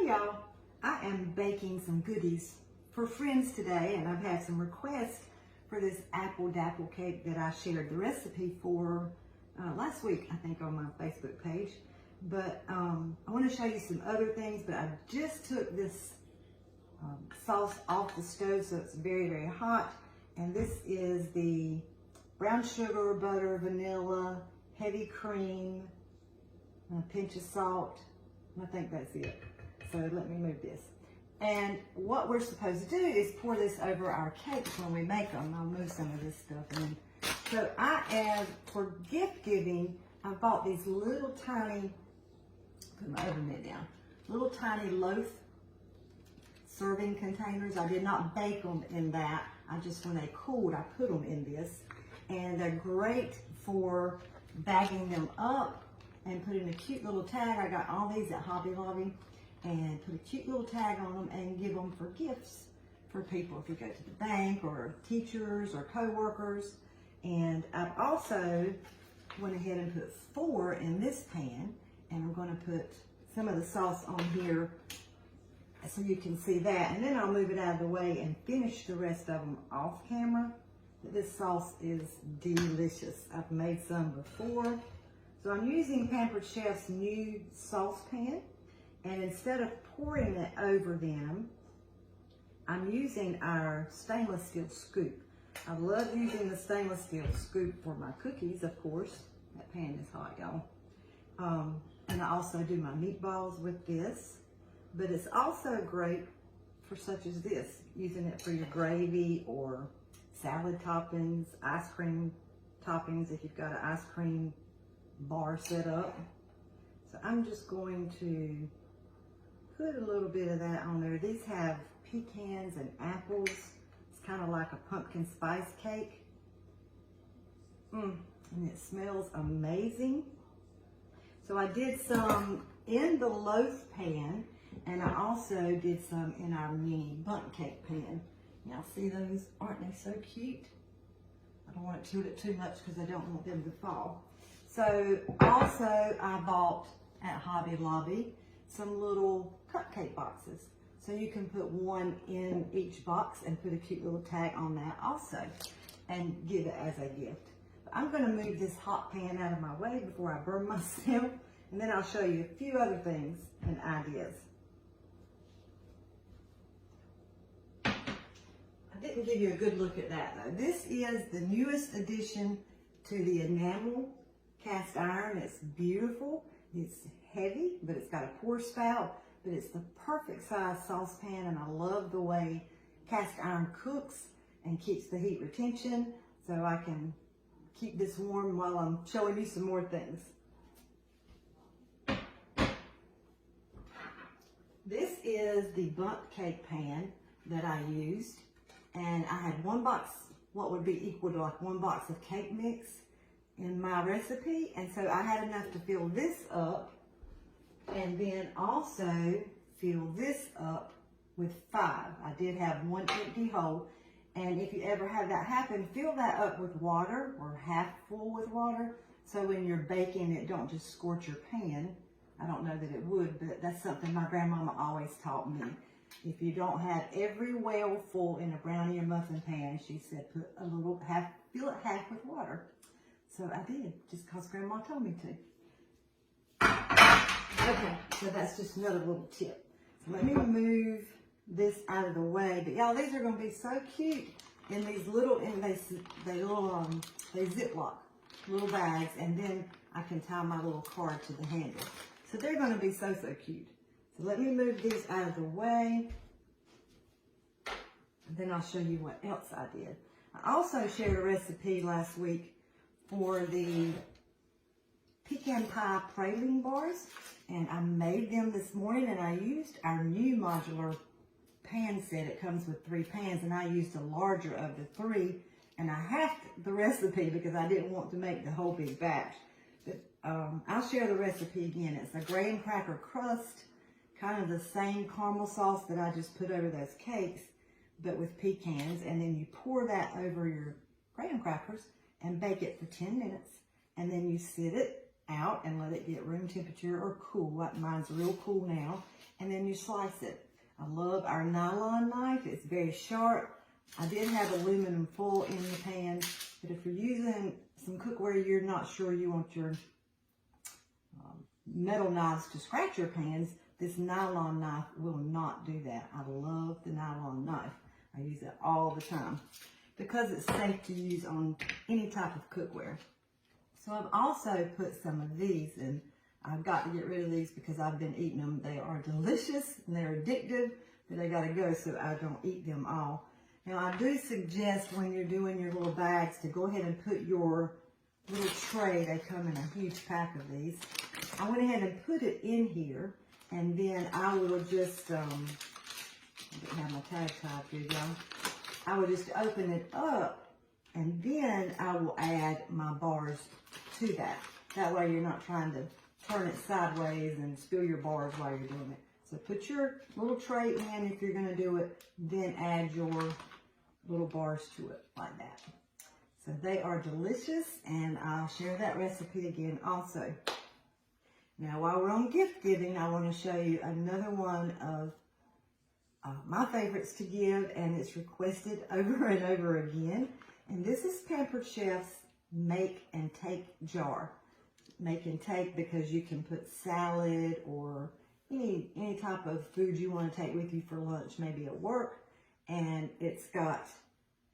Hey y'all, I am baking some goodies for friends today, and I've had some requests for this apple dapple cake that I shared the recipe for last week, I think, on my Facebook page. But I want to show you some other things, but I just took this sauce off the stove, so it's very, very hot. And this is the brown sugar, butter, vanilla, heavy cream, a pinch of salt. I think that's it. So let me move this. And what we're supposed to do is pour this over our cakes when we make them. I'll move some of this stuff in. So I have, for gift giving, I bought these little tiny, put my oven mitt down, little tiny loaf serving containers. I did not bake them in that. I just, when they cooled, I put them in this. And they're great for bagging them up and putting a cute little tag. I got all these at Hobby Lobby, and put a cute little tag on them and give them for gifts for people if you go to the bank or teachers or co-workers. And I've also went ahead and put 4 in this pan, and I'm going to put some of the sauce on here so you can see that, and then I'll move it out of the way and finish the rest of them off camera. This sauce is delicious. I've made some before. So I'm using Pampered Chef's new saucepan, and instead of pouring it over them, I'm using our stainless steel scoop. I love using the stainless steel scoop for my cookies, of course. That pan is hot, y'all. And I also do my meatballs with this, but it's also great for such as this, using it for your gravy or salad toppings, ice cream toppings if you've got an ice cream bar set up. So I'm just going to put a little bit of that on there. These have pecans and apples. It's kind of like a pumpkin spice cake. And it smells amazing. So I did some in the loaf pan, and I also did some in our mini bundt cake pan. Y'all see those? Aren't they so cute? I don't want to tilt it too much because I don't want them to fall. So also I bought at Hobby Lobby some little cupcake boxes. So you can put one in each box and put a cute little tag on that also and give it as a gift. But I'm going to move this hot pan out of my way before I burn myself, and then I'll show you a few other things and ideas. I didn't give you a good look at that though. This is the newest addition to the Enamel cast iron. It's beautiful. It's heavy, but it's got a pour spout, but it's the perfect size saucepan, and I love the way cast iron cooks and keeps the heat retention, so I can keep this warm while I'm showing you some more things. This is the bundt cake pan that I used, and I had one box, what would be equal to like one box of cake mix in my recipe, and so I had enough to fill this up and then also fill this up with 5. I did have one empty hole, and if you ever have that happen, fill that up with water or half full with water, so when you're baking it don't just scorch your pan. I don't know that it would, but that's something my grandmama always taught me. If you don't have every well full in a brownie or muffin pan, she said put a little fill it half with water. So I did, just because Grandma told me to. Okay, so that's just another little tip. So let me move this out of the way. But y'all, these are going to be so cute in these little, they Ziploc little bags, and then I can tie my little card to the handle. So they're going to be so, so cute. So let me move these out of the way, and then I'll show you what else I did. I also shared a recipe last week for the Pecan Pie Praline Bars, and I made them this morning, and I used our new modular pan set. It comes with 3 pans, and I used a larger of the 3, and I halved the recipe because I didn't want to make the whole big batch. But I'll share the recipe again. It's a graham cracker crust, kind of the same caramel sauce that I just put over those cakes, but with pecans, and then you pour that over your graham crackers and bake it for 10 minutes, and then you sit it out and let it get room temperature or cool. Like mine's real cool now. And then you slice it. I love our nylon knife. It's very sharp. I did have aluminum foil in the pan, but if you're using some cookware you're not sure you want your metal knives to scratch your pans, this nylon knife will not do that. I love the nylon knife. I use it all the time because it's safe to use on any type of cookware. So I've also put some of these, and I've got to get rid of these because I've been eating them. They are delicious and they're addictive, but they got to go so I don't eat them all. Now I do suggest when you're doing your little bags to go ahead and put your little tray, they come in a huge pack of these. I went ahead and put it in here, and then I will just, I didn't have my tag tied here, y'all. I will just open it up, and then I will add my bars to that. That way you're not trying to turn it sideways and spill your bars while you're doing it. So put your little tray in if you're going to do it, then add your little bars to it like that. So they are delicious, and I'll share that recipe again also. Now while we're on gift giving, I want to show you another one of my favorites to give, and it's requested over and over again. And this is Pampered Chef's Make and Take jar. Make and take because you can put salad or any type of food you want to take with you for lunch, maybe at work. And it's got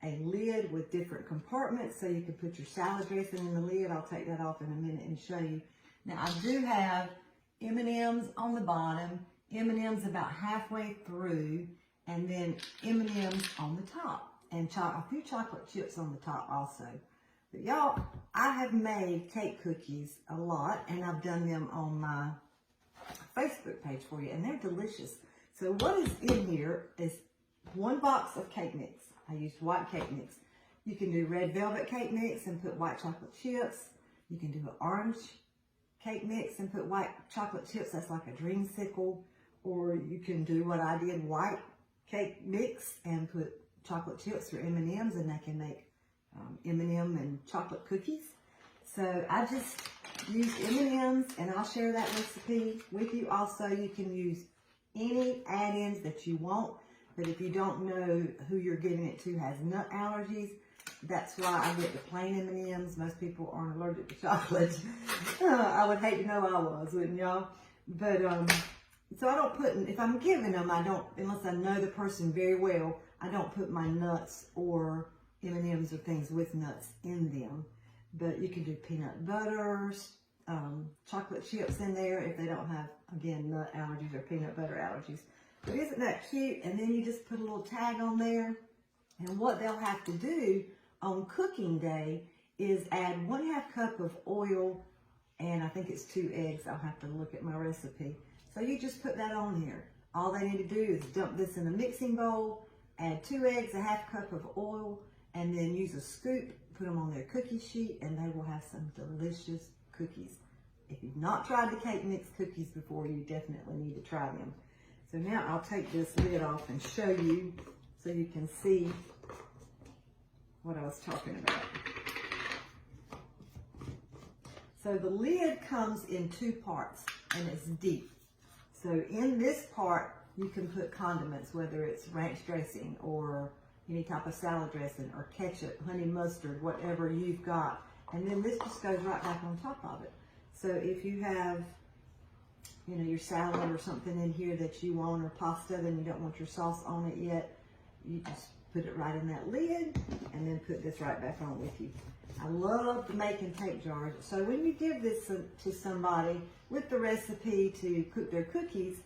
a lid with different compartments, so you can put your salad dressing in the lid. I'll take that off in a minute and show you. Now I do have M&Ms on the bottom, M&Ms about halfway through, and then M&Ms on the top, and a few chocolate chips on the top also. But y'all, I have made cake cookies a lot, and I've done them on my Facebook page for you, and they're delicious. So what is in here is 1 box of cake mix. I used white cake mix. You can do red velvet cake mix and put white chocolate chips. You can do an orange cake mix and put white chocolate chips. That's like a dreamsicle. Or you can do what I did, white cake mix and put chocolate chips or M&Ms, and they can make M&M and chocolate cookies. So I just used M&Ms, and I'll share that recipe with you. Also, you can use any add-ins that you want. But if you don't know who you're giving it to has nut allergies, that's why I get the plain M&Ms. Most people aren't allergic to chocolate. I would hate to know I was, wouldn't y'all? But, so I don't put, if I'm giving them, I don't, unless I know the person very well, I don't put my nuts or M&Ms or things with nuts in them. But you can do peanut butter, chocolate chips in there if they don't have, again, nut allergies or peanut butter allergies. But isn't that cute? And then you just put a little tag on there. And what they'll have to do on cooking day is add 1/2 cup of oil, and I think it's 2 eggs. I'll have to look at my recipe. So you just put that on there. All they need to do is dump this in a mixing bowl, add 2 eggs, 1/2 cup of oil, and then use a scoop, put them on their cookie sheet, and they will have some delicious cookies. If you've not tried the cake mix cookies before, you definitely need to try them. So now I'll take this lid off and show you so you can see what I was talking about. So the lid comes in 2 parts, and it's deep. So in this part, you can put condiments, whether it's ranch dressing or any type of salad dressing or ketchup, honey mustard, whatever you've got. And then this just goes right back on top of it. So if you have, you know, your salad or something in here that you want, or pasta, then you don't want your sauce on it yet, you just put it right in that lid and then put this right back on with you. I love the make and take jars. So when you give this to somebody with the recipe to cook their cookies,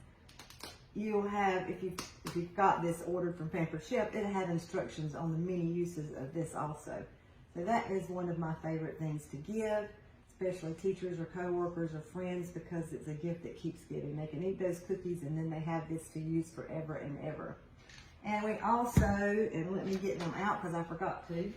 you'll have, if you've got this ordered from Pampered Chef, it'll have instructions on the many uses of this also. So that is one of my favorite things to give, especially teachers or co-workers or friends, because it's a gift that keeps giving. They can eat those cookies and then they have this to use forever and ever. And we also, and let me get them out because I forgot to,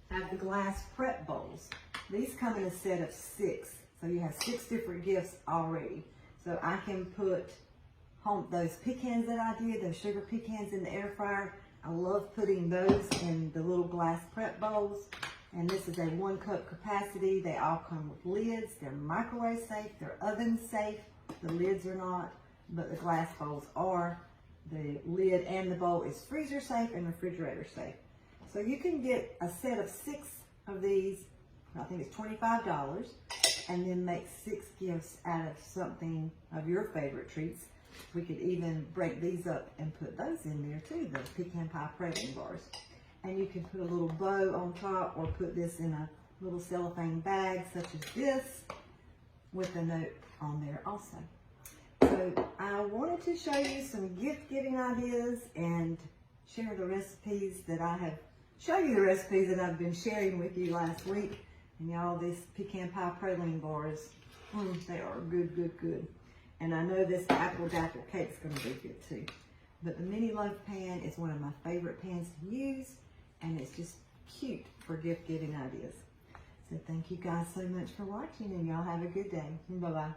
have the glass prep bowls. These come in a set of 6. So you have 6 different gifts already. So I can put those pecans that I did, those sugar pecans in the air fryer. I love putting those in the little glass prep bowls. And this is a 1 cup capacity. They all come with lids. They're microwave safe. They're oven safe. The lids are not, but the glass bowls are. The lid and the bowl is freezer safe and refrigerator safe. So you can get a set of 6 of these. I think it's $25, and then make 6 gifts out of something of your favorite treats. We could even break these up and put those in there too, the Pecan Pie Praline Bars. And you can put a little bow on top or put this in a little cellophane bag such as this with a note on there also. So I wanted to show you some gift giving ideas and share the recipes that show you the recipes that I've been sharing with you last week. And y'all, these Pecan Pie Praline Bars, they are good, good, good. And I know this apple dapple cake's gonna be good too. But the mini loaf pan is one of my favorite pans to use, and it's just cute for gift giving ideas. So thank you guys so much for watching, and y'all have a good day. Bye-bye.